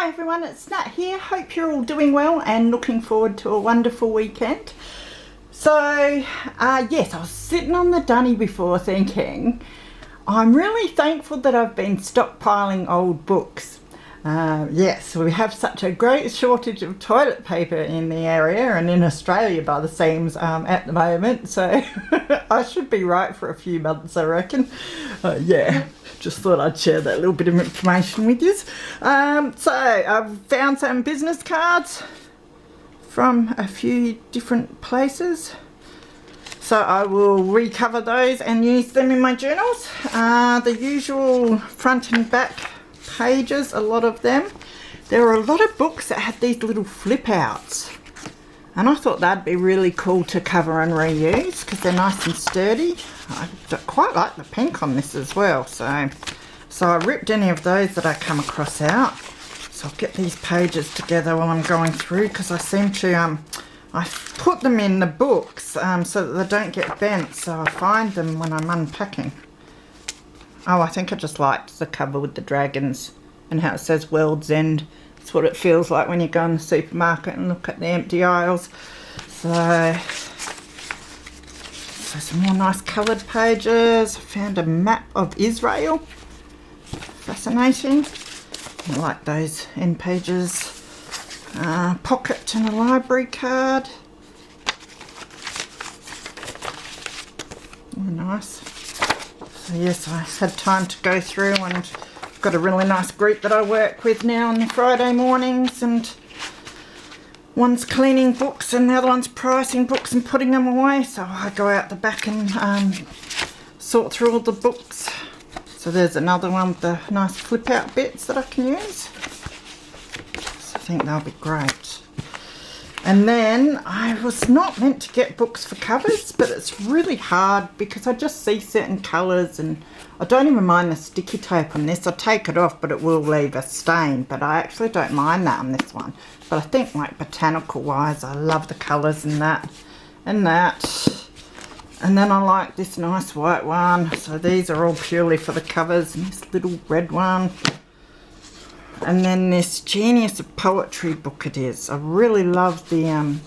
Hi everyone, it's Nat here. Hope you're all doing well and looking forward to a wonderful weekend. So, yes, I was sitting on the dunny before thinking, I'm really thankful that I've been stockpiling old books. Yes, we have such a great shortage of toilet paper in the area and in Australia by the seams at the moment, so I should be right for a few months, I reckon. Yeah, just thought I'd share that little bit of information with you. So I've found some business cards from a few different places. So I will recover those and use them in my journals. The usual front and back pages, a lot of them. There are a lot of books that had these little flip outs. And I thought that'd be really cool to cover and reuse because they're nice and sturdy. I quite like the pink on this as well. So I ripped any of those that I come across out. So I'll get these pages together while I'm going through because I seem to, I put them in the books so that they don't get bent. So I find them when I'm unpacking. Oh, I think I just liked the cover with the dragons and how it says World's End. It's what it feels like when you go in the supermarket and look at the empty aisles. So some more nice coloured pages. I found a map of Israel. Fascinating. I like those end pages. Pocket and a library card. Oh, nice. So yes, I had time to go through and I've got a really nice group that I work with now on the Friday mornings, and one's cleaning books and the other one's pricing books and putting them away. So I go out the back and sort through all the books. So there's another one with the nice flip out bits that I can use. So I think they'll be great. And then I was not meant to get books for covers, but it's really hard because I just see certain colours and I don't even mind the sticky tape on this. I take it off, but it will leave a stain, but I actually don't mind that on this one. But I think like botanical wise, I love the colours in that and that. And then I like this nice white one. So these are all purely for the covers, and this little red one. And then this Genius of Poetry book it is. I really love the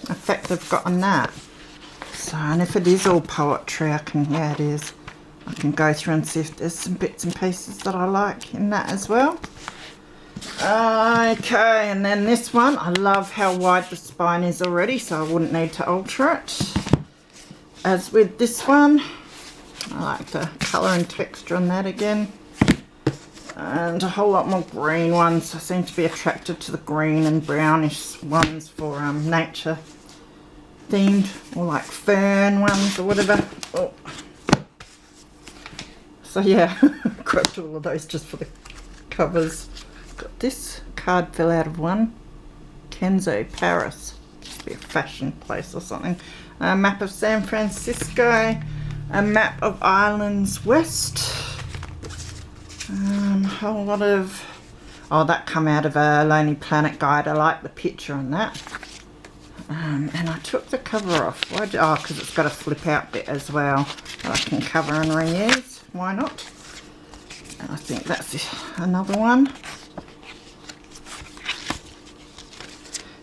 effect they've got on that. So, and if it is all poetry, I can, yeah it is. I can go through and see if there's some bits and pieces that I like in that as well. Okay, and then this one, I love how wide the spine is already, so I wouldn't need to alter it. As with this one, I like the colour and texture on that again. And a whole lot more green ones. I seem to be attracted to the green and brownish ones for nature themed, or like fern ones or whatever. Oh. So yeah, grabbed all of those just for the covers. Got this card fell out of one. Kenzo, Paris. Must be a fashion place or something. A map of San Francisco. A map of Islands West. A whole lot of, oh, that come out of a Lonely Planet guide. I like the picture on that. And I took the cover off. Why did, oh, because it's got a flip out bit as well that I can cover and reuse. Why not? And I think that's another one.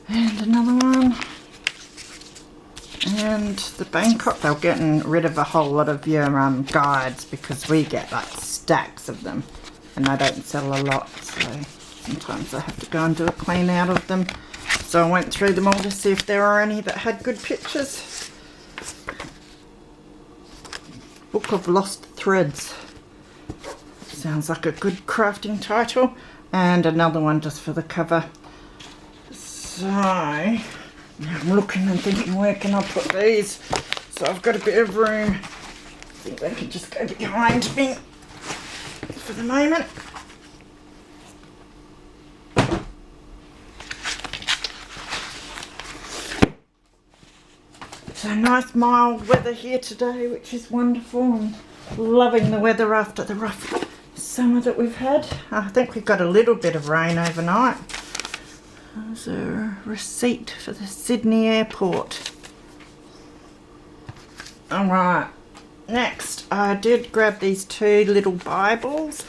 And another one. And the Bangkok, they're getting rid of a whole lot of your guides because we get like stacks of them and they don't sell a lot, so sometimes I have to go and do a clean out of them. So I went through them all to see if there were any that had good pictures. Book of Lost Threads. Sounds like a good crafting title. And another one just for the cover. So now I'm looking and thinking, where can I put these? So I've got a bit of room. I think they can just go behind me for the moment. So nice mild weather here today, which is wonderful. I'm loving the weather after the rough summer that we've had. I think we've got a little bit of rain overnight. There's a receipt for the Sydney airport. Alright, next I did grab these two little Bibles.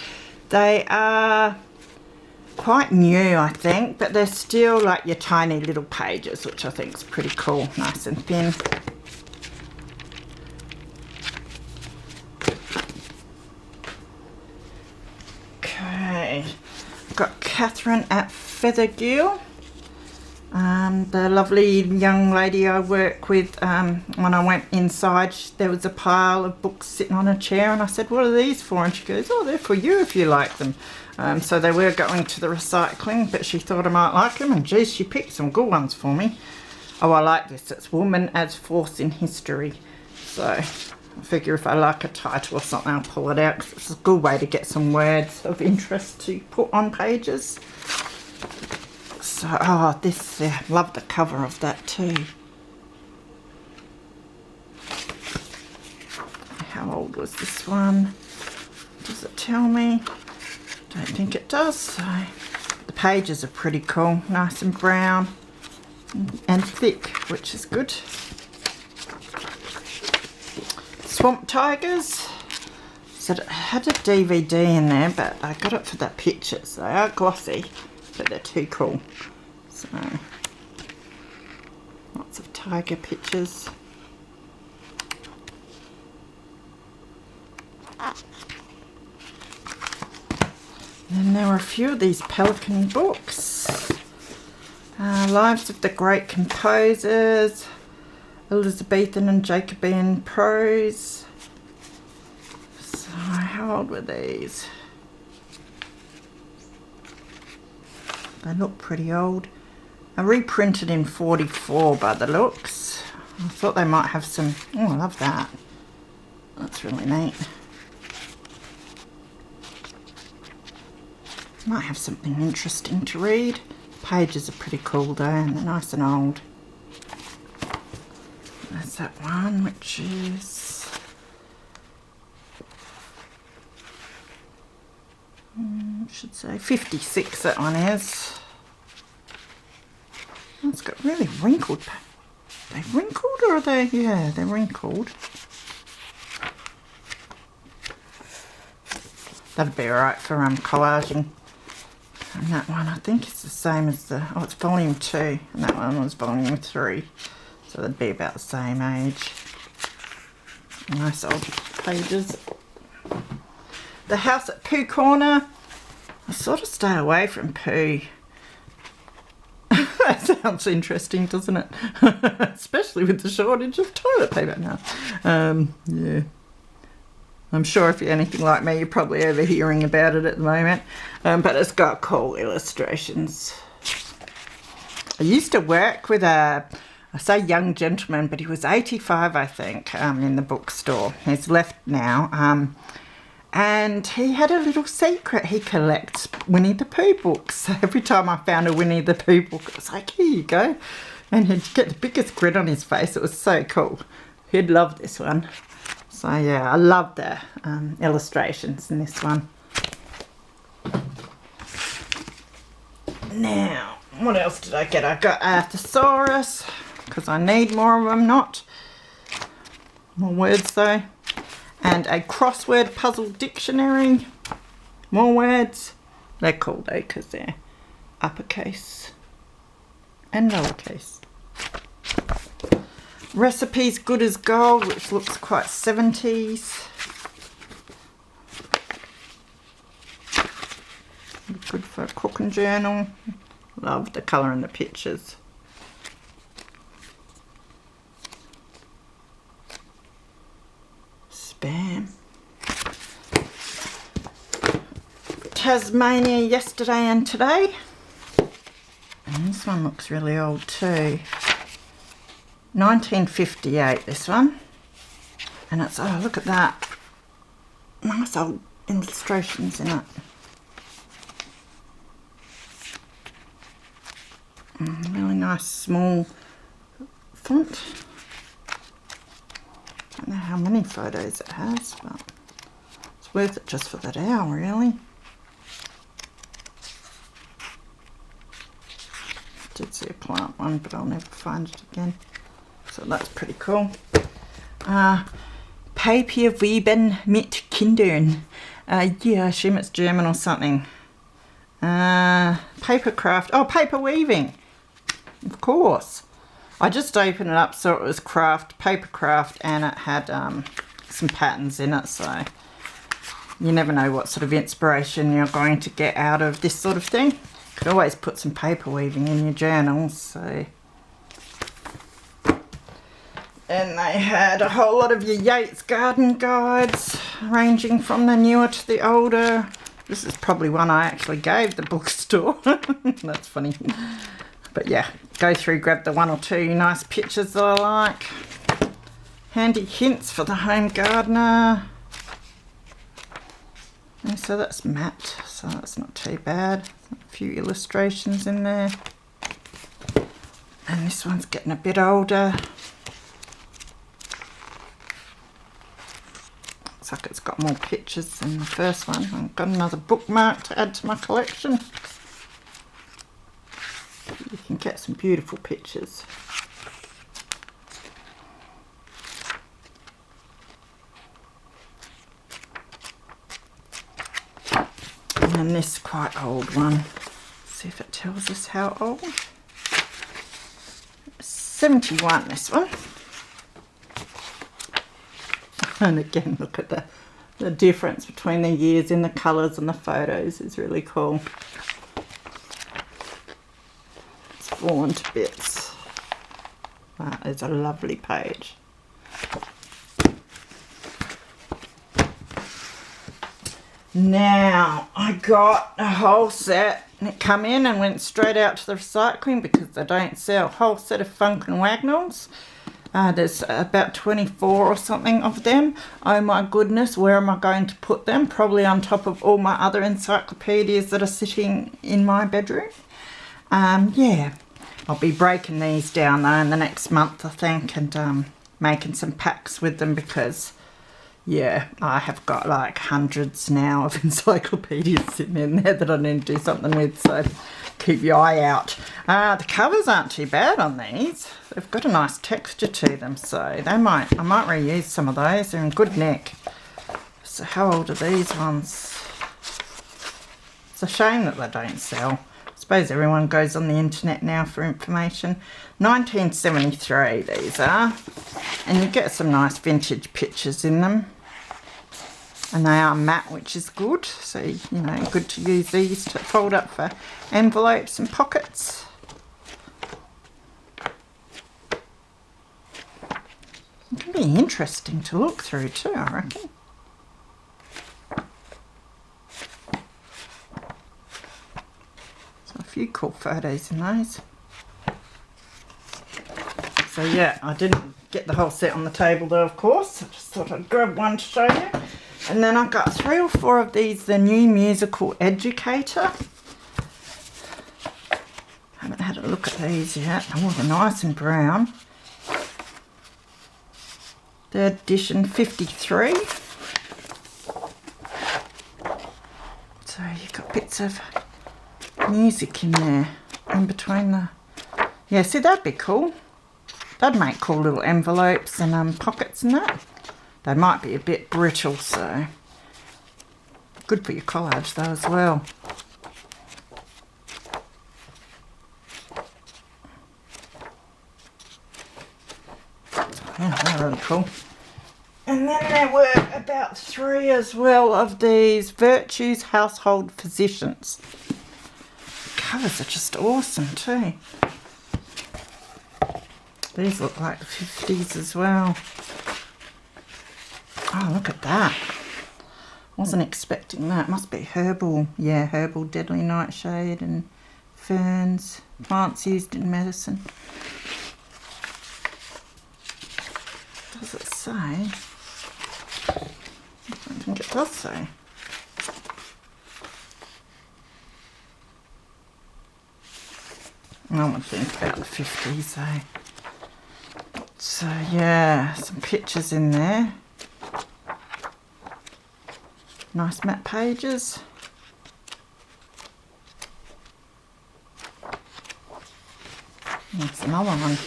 They are quite new, I think, but they're still like your tiny little pages, which I think is pretty cool. Nice and thin. Okay, got Catherine at Fethergill. The lovely young lady I work with, when I went inside, there was a pile of books sitting on a chair, and I said, what are these for? And she goes, oh, they're for you if you like them. So they were going to the recycling, but she thought I might like them, and geez, she picked some good ones for me. Oh, I like this. It's Woman as Force in History. So I figure if I like a title or something, I'll pull it out, because it's a good way to get some words of interest to put on pages. So, oh, this, love the cover of that too. How old was this one? Does it tell me? Don't think it does. So the pages are pretty cool, nice and brown and thick, which is good. Swamp Tigers. So it had a DVD in there, but I got it for the pictures. They are glossy, but they're too cool. So lots of tiger pictures. Then there were a few of these Pelican books. Lives of the Great Composers, Elizabethan and Jacobean Prose. So how old were these? They look pretty old. I reprinted in 44 by the looks. I thought they might have some... Oh, I love that. That's really neat. Might have something interesting to read. Pages are pretty cool though, and they're nice and old. There's that one, which is... I should say 56, that one is. Oh, it's got really wrinkled... Are they wrinkled or are they... Yeah, they're wrinkled. That'd be alright for collaging. And that one, I think it's the same as the... Oh, it's volume 2. And that one was volume 3. So they'd be about the same age. Nice old pages. The House at Pooh Corner. I sort of stay away from Pooh. That sounds interesting, doesn't it? Especially with the shortage of toilet paper now. Yeah. I'm sure if you're anything like me, you're probably overhearing about it at the moment. But it's got cool illustrations. I used to work with I say young gentleman, but he was 85, I think, in the bookstore. He's left now. And he had a little secret. He collects Winnie the Pooh books. So every time I found a Winnie the Pooh book, it was like, here you go. And he'd get the biggest grin on his face. It was so cool. He'd love this one. So yeah, I love the illustrations in this one. Now, what else did I get? I got a thesaurus, because I need more of them, not more words though. And a crossword puzzle dictionary. More words. They're cool though, because they're uppercase and lowercase. Recipes Good as Gold, which looks quite 70s. Good for a cooking journal. Love the colour and the pictures. Spam. Tasmania Yesterday and Today. And this one looks really old too. 1958, this one. And it's, oh, look at that. Nice old illustrations in it. Really nice small font. I don't know how many photos it has, but it's worth it just for that hour, really. I did see a plant one, but I'll never find it again. So that's pretty cool. Papierweben mit Kindern. Yeah, I assume it's German or something. Paper craft. Oh, paper weaving. Of course. I just opened it up so it was paper craft, and it had some patterns in it, so you never know what sort of inspiration you're going to get out of this sort of thing. You could always put some paper weaving in your journals. So, and they had a whole lot of your Yates garden guides, ranging from the newer to the older. This is probably one I actually gave the bookstore. That's funny. But yeah, go through, grab the 1 or 2 nice pictures that I like. Handy hints for the home gardener. And so that's matte, so that's not too bad. A few illustrations in there. And this one's getting a bit older. Looks like it's got more pictures than the first one. I've got another bookmark to add to my collection. You can get some beautiful pictures. And then this quite old one. Let's see if it tells us how old. 71, this one. And again, look at the difference between the years in the colours and the photos is really cool. It's fallen to bits. That is a lovely page. Now, I got a whole set, and it come in and went straight out to the recycling because they don't sell. A whole set of Funk and Wagnalls. There's about 24 or something of them. Oh my goodness, where am I going to put them? Probably on top of all my other encyclopedias that are sitting in my bedroom. Yeah, I'll be breaking these down though in the next month, I think, and making some packs with them because, yeah, I have got like hundreds now of encyclopedias sitting in there that I need to do something with, so keep your eye out. The covers aren't too bad on these. They've got a nice texture to them, so I might reuse some of those. They're in good nick. So how old are these ones? It's a shame that they don't sell. I suppose everyone goes on the internet now for information. 1973 these are, and you get some nice vintage pictures in them, and they are matte, which is good, so you know, good to use these to fold up for envelopes and pockets. It can be interesting to look through too, I reckon. So a few cool photos in those. So yeah, I didn't get the whole set on the table though, of course. I just thought I'd grab one to show you. And then I've got 3 or 4 of these, the New Musical Educator. Haven't had a look at these yet. Oh, they're nice and brown. The edition 53. So you've got bits of music in there, in between the... Yeah, see, that'd be cool. That'd make cool little envelopes and pockets and that. They might be a bit brittle, so good for your collage though as well. Yeah, they're really cool. And then there were about 3 as well of these Virtues Household Physicians. The colours are just awesome too. These look like the 50s as well. Oh, look at that. Wasn't expecting that. Must be herbal. Yeah, herbal deadly nightshade and ferns. Plants used in medicine. Does it say? I don't think it does say. I want to think about the 50s, eh? So yeah, some pictures in there. Nice matte pages. That's another one.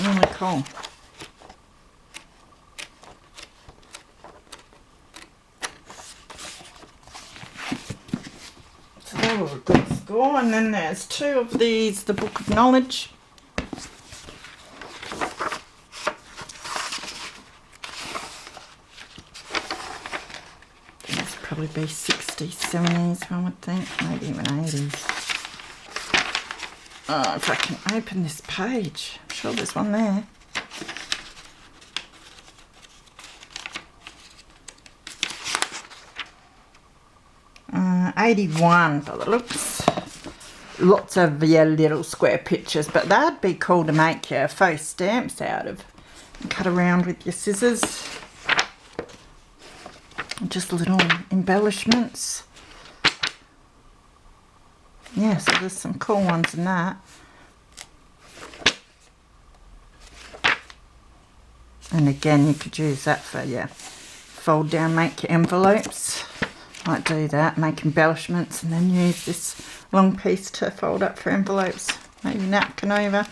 Really cool. Bible, and then there's 2 of these, the Book of Knowledge. These probably be 60s, 70s, I would think, maybe even 80s. Oh, if I can open this page, I'm sure there's one there. 81 by the looks. Lots of little square pictures, but that'd be cool to make your faux stamps out of and cut around with your scissors. Just little embellishments. Yeah, so there's some cool ones in that. And again, you could use that for your fold down, make your envelopes. Might do that, make embellishments, and then use this long piece to fold up for envelopes. Maybe napkin over.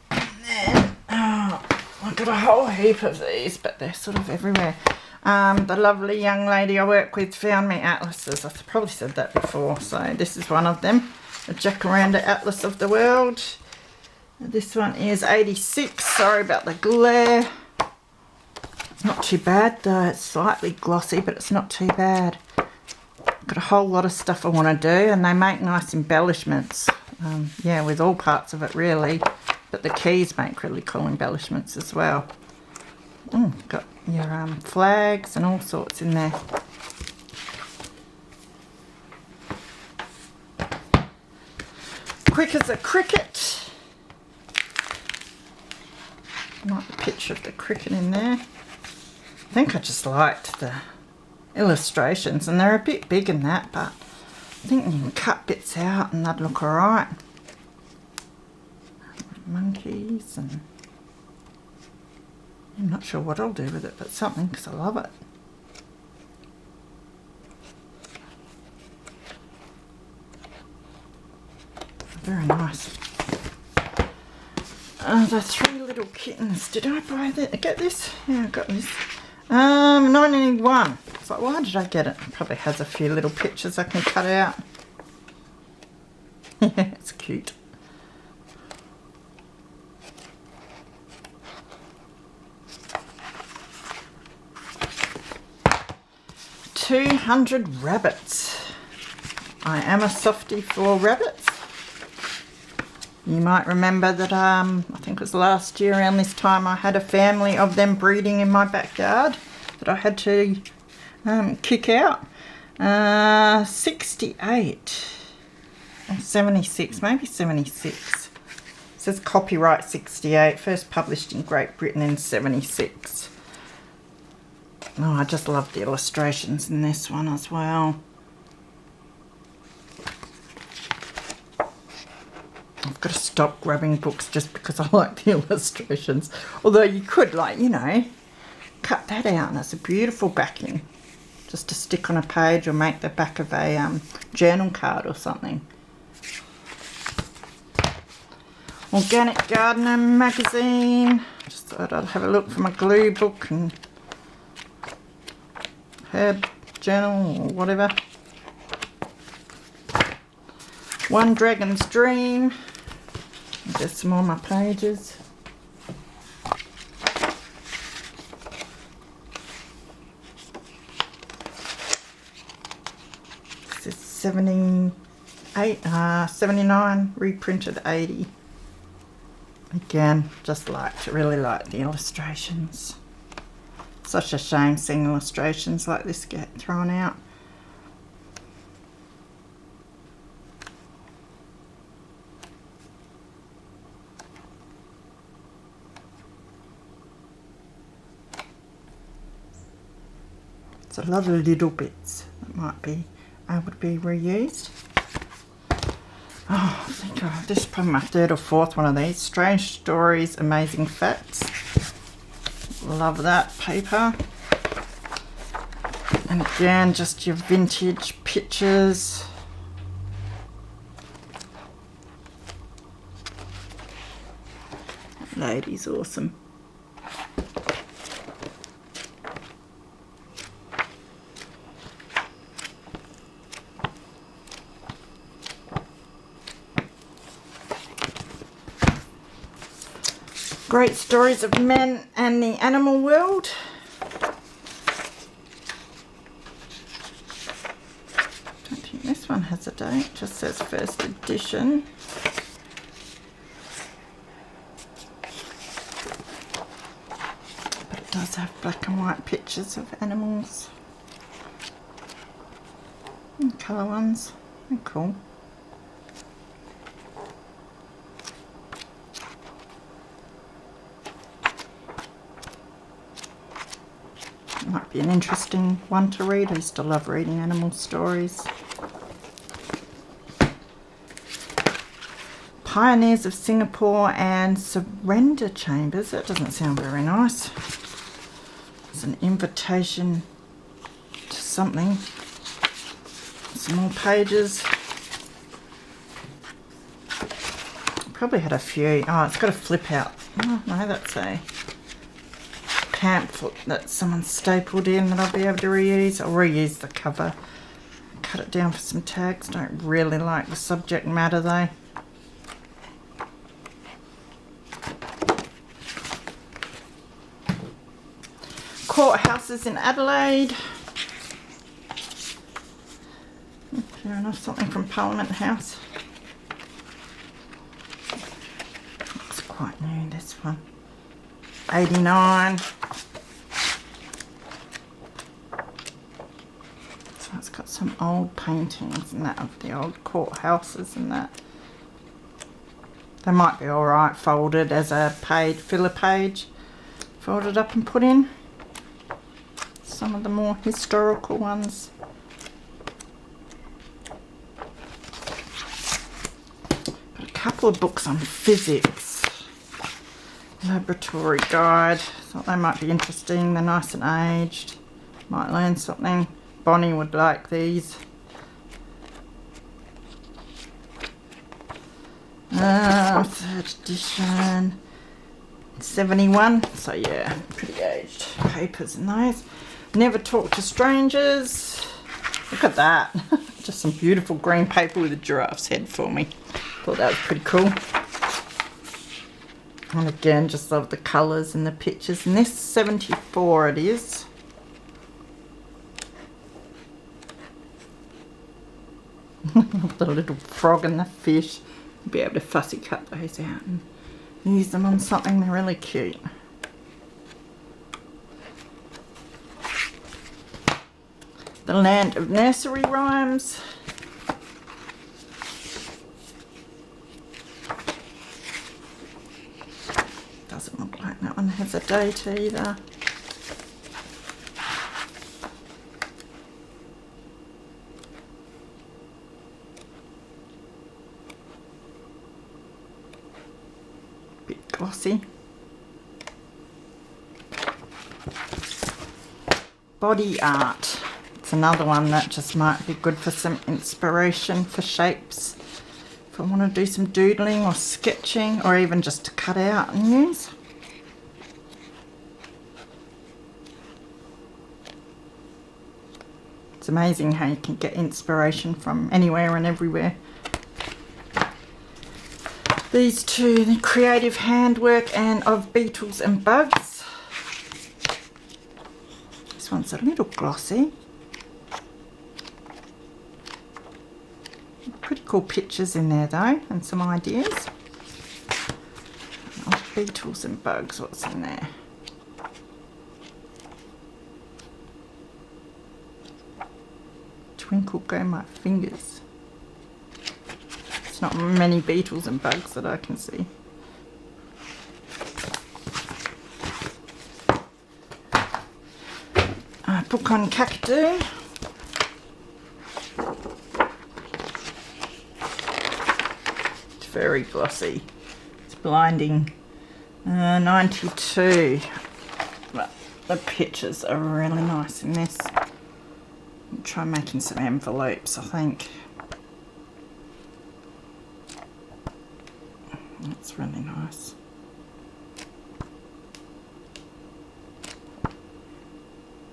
And then, I've got a whole heap of these, but they're sort of everywhere. The lovely young lady I work with found me atlases. I've probably said that before, so this is one of them. A Jacaranda Atlas of the World. This one is 86. Sorry about the glare. It's not too bad though. It's slightly glossy, but it's not too bad. Got a whole lot of stuff I want to do, and they make nice embellishments. Yeah, with all parts of it really. But the keys make really cool embellishments as well. Got your flags and all sorts in there. Quick as a cricket. Like the picture of the cricket in there. I think I just liked the illustrations, and they're a bit big in that, but I think you can cut bits out and they'd look alright. Monkeys, and I'm not sure what I'll do with it, but something, because I love it. Very nice. The 3 little kittens. Did I buy that? Get this? Yeah, I got this. 981. It's like, why did I get it? It probably has a few little pictures I can cut out. Yeah, it's cute. "200 rabbits." I am a softie for rabbits. You might remember that I think it was last year around this time I had a family of them breeding in my backyard that I had to kick out. 68 or 76, maybe 76. It says copyright 68, first published in Great Britain in 76. Oh, I just love the illustrations in this one as well. I've got to stop grabbing books just because I like the illustrations. Although you could, like, you know, cut that out, and it's a beautiful backing. Just to stick on a page or make the back of a journal card or something. Organic Gardener magazine. Just thought I'd have a look for my glue book and herb journal or whatever. One Dragon's Dream. There's some more of my pages. This is 79, reprinted 80. Again, just really like the illustrations. Such a shame seeing illustrations like this get thrown out. It's a lot of little bits that might be able to be reused. Oh, I think this is probably my 3rd or 4th one of these. Strange Stories, Amazing Facts. Love that paper. And again, just your vintage pictures. That lady's awesome. Great stories of men and the animal world. Don't think this one has a date, it just says first edition. But it does have black and white pictures of animals. And colour ones, they're cool. Might be an interesting one to read. I used to love reading animal stories. Pioneers of Singapore and Surrender Chambers. That doesn't sound very nice. It's an invitation to something. Some more pages. Probably had a few. Oh, it's got a flip out. Oh, no, that's a pamphlet that someone stapled in that I'll be able to reuse. I'll reuse the cover. Cut it down for some tags. Don't really like the subject matter though. Courthouses in Adelaide. Fair enough, something from Parliament House. Looks quite new, this one. 89. So it's got some old paintings and that of the old courthouses and that. They might be alright folded as a page, filler page. Folded up and put in. Some of the more historical ones. Got a couple of books on physics. Laboratory guide. Thought they might be interesting. They're nice and aged. Might learn something. Bonnie would like these. Third edition. 71. So yeah, pretty aged papers in those. Never Talk to Strangers. Look at that. Just some beautiful green paper with a giraffe's head for me. Thought that was pretty cool. And again, just love the colours and the pictures. And this 74 it is. The little frog and the fish. You'll be able to fussy cut those out and use them on something. They're really cute. The Land of Nursery Rhymes. Doesn't look like that one has a date either. Bit glossy. Body art. It's another one that just might be good for some inspiration for shapes. If I want to do some doodling or sketching or even just to cut out and use. It's amazing how you can get inspiration from anywhere and everywhere. These two, the Creative Handwork and of Beetles and Bugs. This one's a little glossy. Pretty cool pictures in there though, and some ideas. Of Beetles and Bugs, what's in there? Twinkle Go My Fingers. It's not many beetles and bugs that I can see. A book on Kakadu. It's very glossy. It's blinding. 92. But the pictures are really nice in this. I'll try making some envelopes, I think. That's really nice.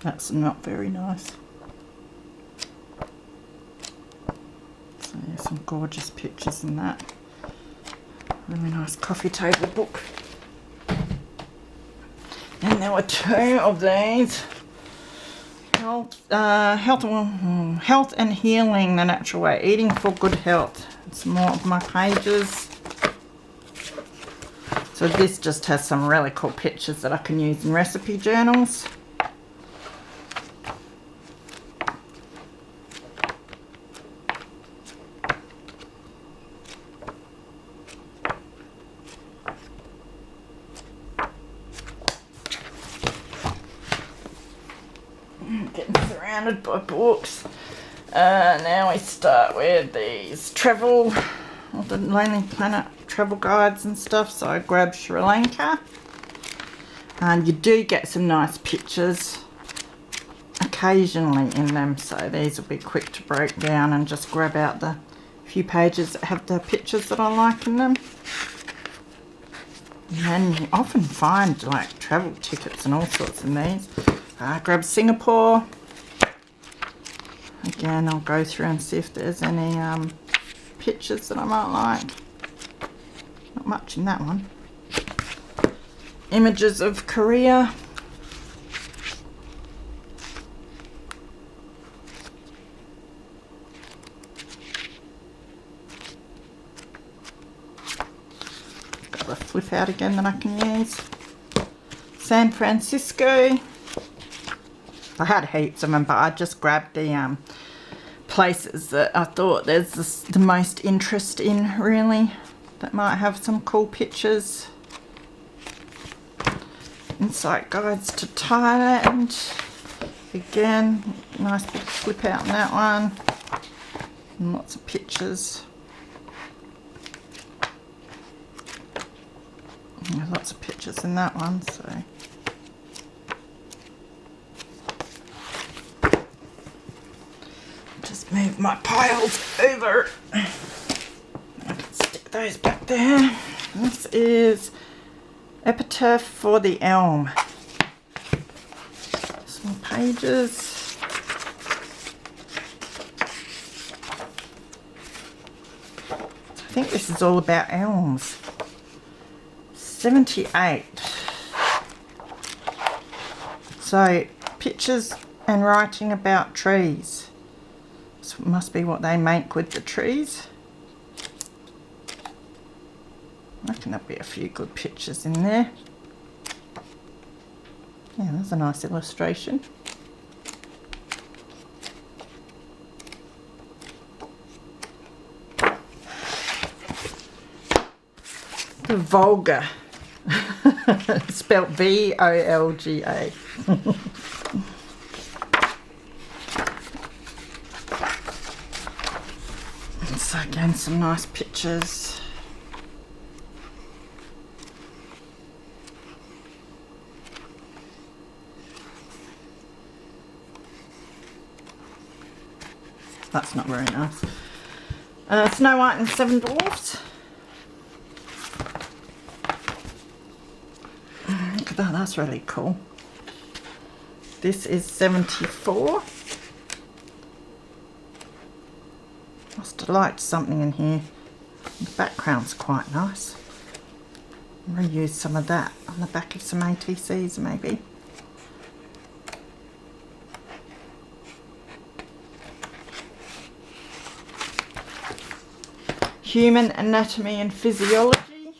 That's not very nice. So yeah, some gorgeous pictures in that. Really nice coffee table book. And there were 2 of these. Health and healing the natural way. Eating for good health. Some more of my pages. So this just has some really cool pictures that I can use in recipe journals. Getting surrounded by books. Now we start with these travel, or the Lonely Planet travel guides and stuff. So I grabbed Sri Lanka, and you do get some nice pictures occasionally in them. So these will be quick to break down and just grab out the few pages that have the pictures that I like in them. And you often find like travel tickets and all sorts in these. Grab Singapore. Again, I'll go through and see if there's any pictures that I might like. Not much in that one. Images of Korea. Got the flip out again that I can use. San Francisco. I had heaps of them, but I just grabbed the places that I thought there's the most interest in, really, that might have some cool pictures. Insight guides to Thailand. Again, nice big flip out in that one. And lots of pictures. And lots of pictures in that one, so. Just move my piles over. I can stick those back there. This is Epitaph for the Elm. Some pages. I think this is all about elms. 78. So pictures and writing about trees. So it must be what they make with the trees. I reckon there'll be a few good pictures in there. Yeah, that's a nice illustration. The Volga. Spelt V-O-L-G-A. So again, some nice pictures. That's not very nice. Snow White and Seven Dwarfs. Look at that, that's really cool. This is 74. Must have liked something in here. The background's quite nice. Reuse some of that on the back of some ATCs maybe. Human Anatomy and Physiology.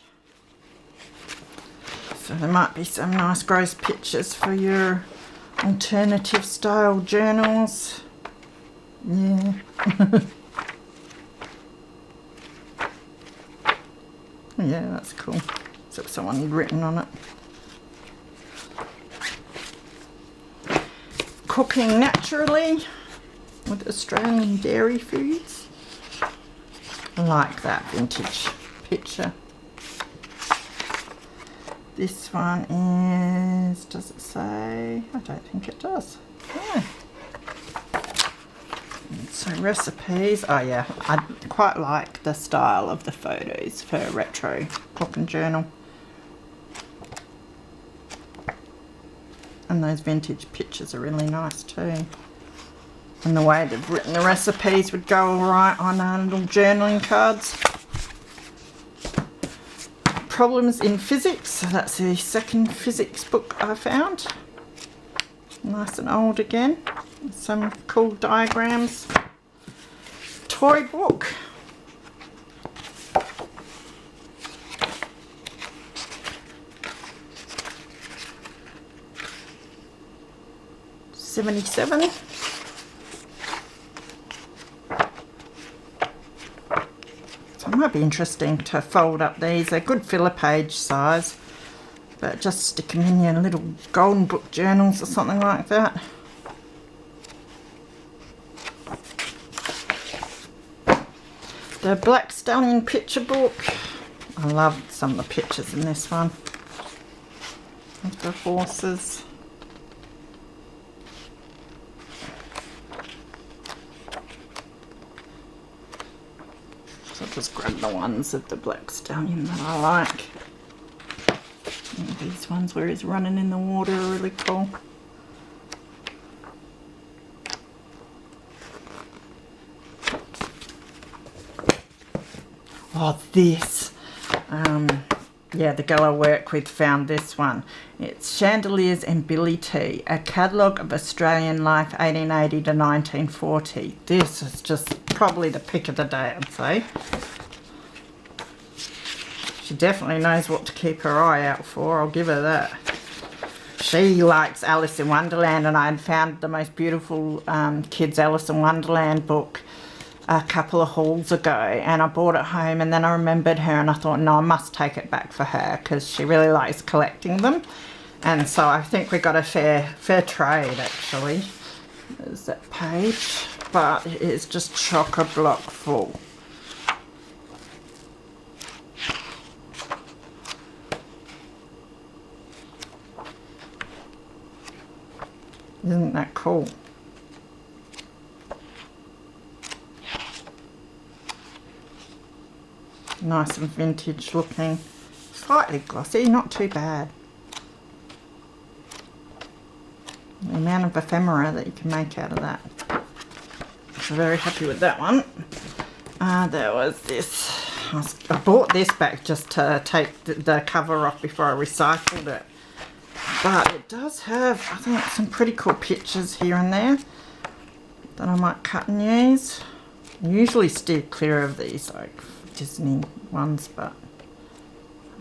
So there might be some nice gross pictures for your alternative style journals. Yeah. Yeah, that's cool. Except someone had written on it. Cooking naturally with Australian dairy foods. I like that vintage picture. This one is, does it say? I don't think it does. Yeah. So recipes, oh yeah, I quite like the style of the photos for a retro cooking journal. And those vintage pictures are really nice too. And the way they've written the recipes would go alright on little journaling cards. Problems in Physics. So that's the second physics book I found. Nice and old again. Some cool diagrams. Toy book. $77. So it might be interesting to fold up these. They're good filler page size, but just stick them in your little golden book journals or something like that. The Black Stallion picture book. I love some of the pictures in this one. Of the horses. So I'll just grab the ones of the Black Stallion that I like. And these ones where he's running in the water are really cool. Oh, this. Yeah, the girl I work with found this one. It's Chandeliers and Billy Tea, a catalogue of Australian life 1880 to 1940. This is just probably the pick of the day, I'd say. She definitely knows what to keep her eye out for, I'll give her that. She likes Alice in Wonderland, and I had found the most beautiful kids Alice in Wonderland book a couple of hauls ago, and I brought it home, and then I remembered her and I thought, no, I must take it back for her because she really likes collecting them. And so I think we got a fair trade, actually. There's that page, but it is just chock-a-block full. Isn't that cool? Nice and vintage looking. Slightly glossy, not too bad. The amount of ephemera that you can make out of that. So very happy with that one. There was this. I bought this back just to take the cover off before I recycled it. But it does have, I think, some pretty cool pictures here and there that I might cut and use. I usually steer clear of these like Disney ones, but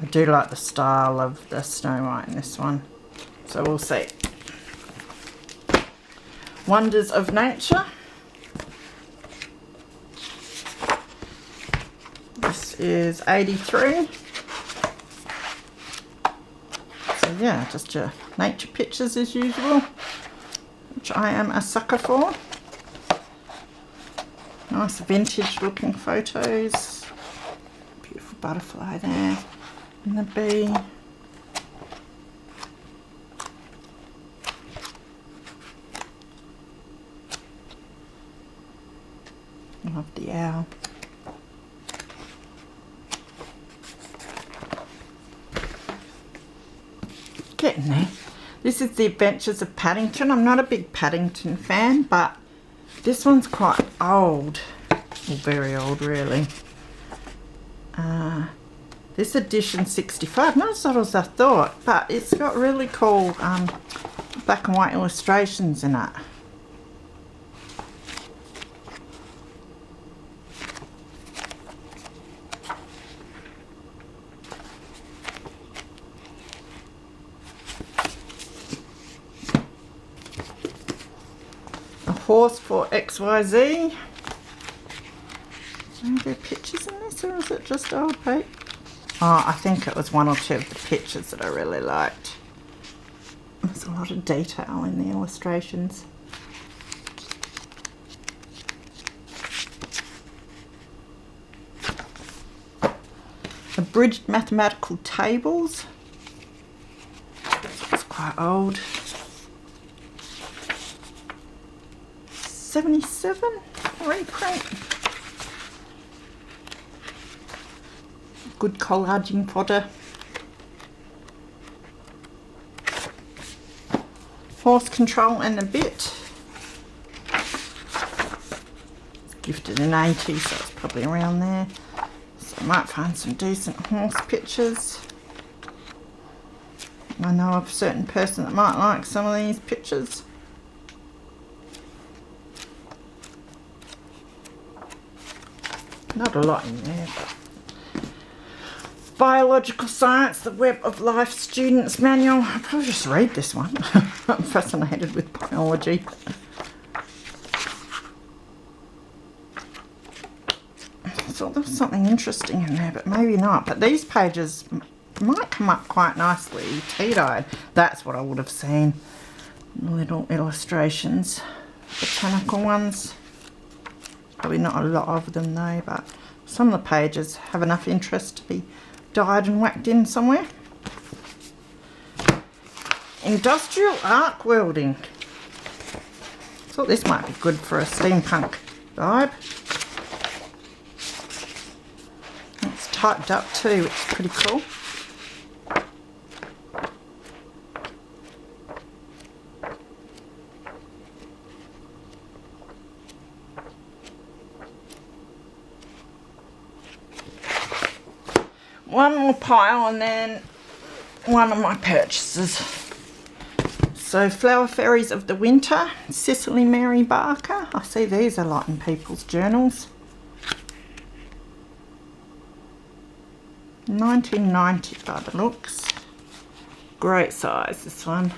I do like the style of the Snow White in this one. So we'll see. Wonders of Nature. This is 83. So yeah, just your nature pictures as usual, which I am a sucker for. Nice vintage looking photos. Beautiful butterfly there. And the bee. Love the owl. Getting there. This is The Adventures of Paddington. I'm not a big Paddington fan, but this one's quite old. Well, very old, really. This edition 65, not as old as I thought, but it's got really cool black and white illustrations in it. A horse for XYZ. Are there pictures in this, or is it just old paper? Oh, I think it was one or two of the pictures that I really liked. There's a lot of detail in the illustrations. Abridged mathematical tables. It's quite old. 77 reprint. Good collaging fodder. Horse Control and a Bit. It's gifted in 80, so it's probably around there. So I might find some decent horse pictures. I know of a certain person that might like some of these pictures. Not a lot in there, but Biological Science, the Web of Life Student's Manual. I'll probably just read this one. I'm fascinated with biology. I thought there was something interesting in there, but maybe not. But these pages might come up quite nicely tea-dyed. That's what I would have seen. Little illustrations, botanical ones. Probably not a lot of them though, but some of the pages have enough interest to be dyed and whacked in somewhere. Industrial arc welding. Thought this might be good for a steampunk vibe. It's typed up too, which is pretty cool. One more pile and then one of my purchases. So Flower Fairies of the Winter, Cicely Mary Barker. I see these a lot in people's journals. 1990 by the looks. Great size, this one.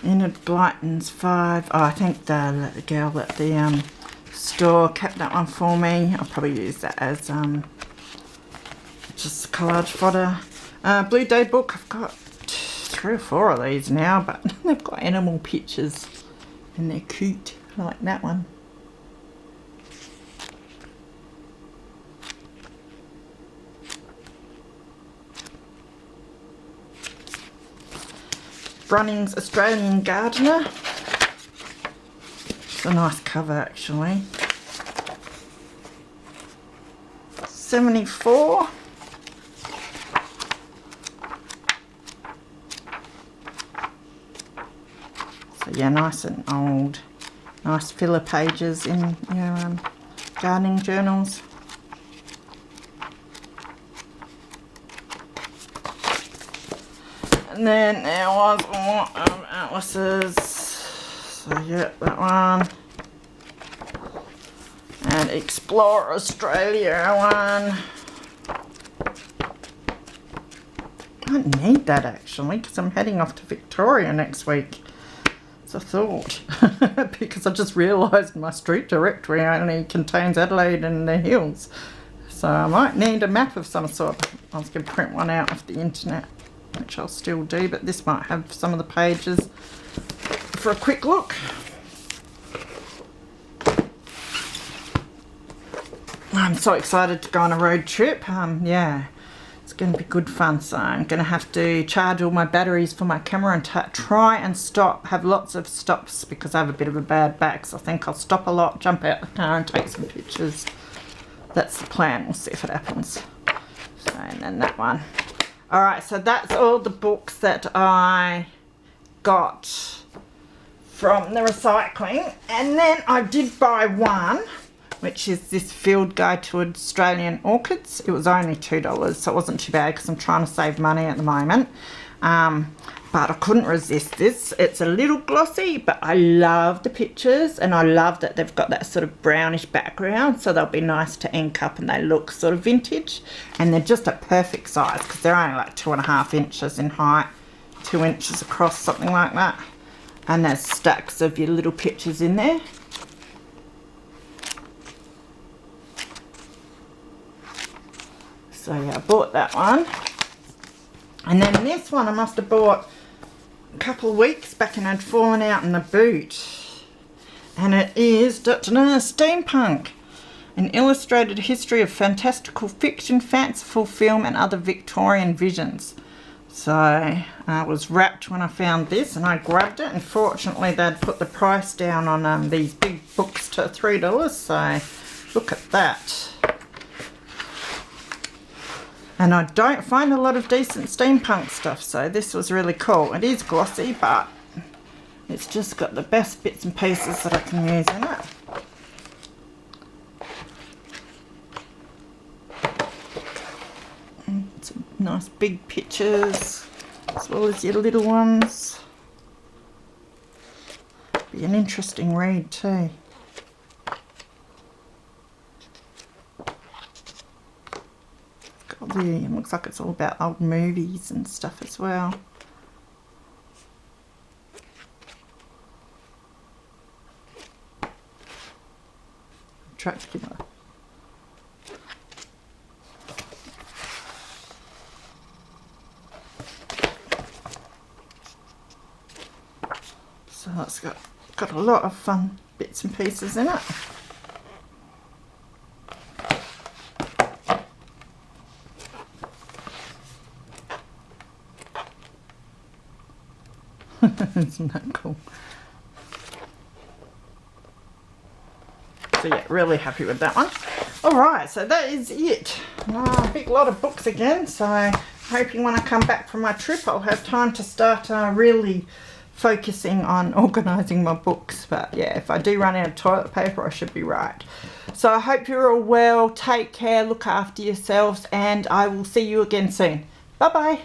Enid Blyton's 5. Oh, I think the girl at the store kept that one for me. I'll probably use that as just collage fodder. Blue Day book. I've got 3 or 4 of these now, but they've got animal pictures and they're cute. I like that one. Brunning's Australian Gardener. It's a nice cover actually. 74. So yeah, nice and old. Nice filler pages in your gardening journals. And then there was more atlases. So yeah, that one. And Explore Australia one. I don't need that actually because I'm heading off to Victoria next week. It's a thought. Because I just realised my street directory only contains Adelaide and the hills. So I might need a map of some sort. I was going to print one out off the internet, which I'll still do, but this might have some of the pages for a quick look. I'm so excited to go on a road trip. Yeah, it's going to be good fun. So I'm going to have to charge all my batteries for my camera and try and have lots of stops because I have a bit of a bad back. So I think I'll stop a lot, jump out the car and take some pictures. That's the plan. We'll see if it happens. So, and then that one. Alright, so that's all the books that I got from the recycling. And then I did buy one, which is this Field Guide to Australian Orchids. It was only $2, so it wasn't too bad because I'm trying to save money at the moment. But I couldn't resist this. It's a little glossy, but I love the pictures and I love that they've got that sort of brownish background, so they'll be nice to ink up and they look sort of vintage. And they're just a perfect size because they're only like 2.5 inches in height, 2 inches across, something like that. And there's stacks of your little pictures in there. So yeah, I bought that one. And then this one I must have bought a couple of weeks back and had fallen out in the boot. And it is Steampunk, an illustrated history of fantastical fiction, fanciful film and other Victorian visions. So I was wrapped when I found this and I grabbed it, and fortunately they'd put the price down on these big books to $3, so look at that. And I don't find a lot of decent steampunk stuff, so this was really cool. It is glossy, but It's just got the best bits and pieces that I can use in it. And some nice big pictures as well as your little ones. Be an interesting read too. It looks like it's all about old movies and stuff as well. Dracula. So it's got a lot of fun bits and pieces in it. Isn't that cool? So yeah, really happy with that one. Alright, so that is it. A big lot of books again, so hoping when I come back from my trip I'll have time to start really focusing on organising my books. But yeah, if I do run out of toilet paper I should be right. So I hope you're all well, take care, look after yourselves, and I will see you again soon. Bye bye.